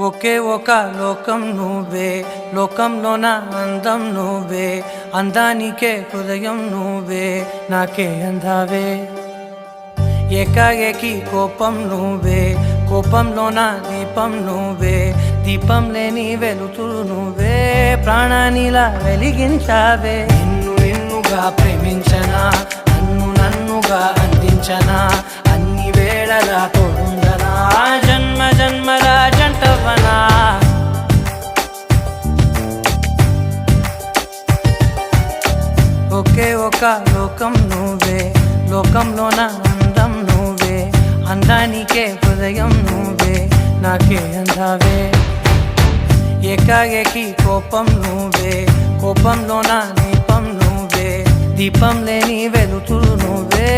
ఒకే ఒక లోకం నువ్వే, లోకంలోన అందం నువ్వే, అందానికే హృదయం నువ్వే, నాకే అందావే. ఏకాఏకి కోపం నువ్వే, కోపంలోన దీపం నువ్వే, దీపం లేని వెలుతురు నువ్వే, ప్రాణానిలా వెలిగించావే. నిన్నుగా ప్రేమించనా, నన్నుగా అందించనా, అన్ని వేళలా తోడుందనా, జన్మ జన్మల జంటవనా. ఒకే ఒక లోకం నువ్వే, లోకంలోన అందం నువ్వే, అందానికే హృదయం నువ్వే, నాకే అందావే. ఏకాఏకి కోపం నువ్వే, కోపంలోన దీపం నువ్వే, దీపం లేని వెలుతురు నువ్వే.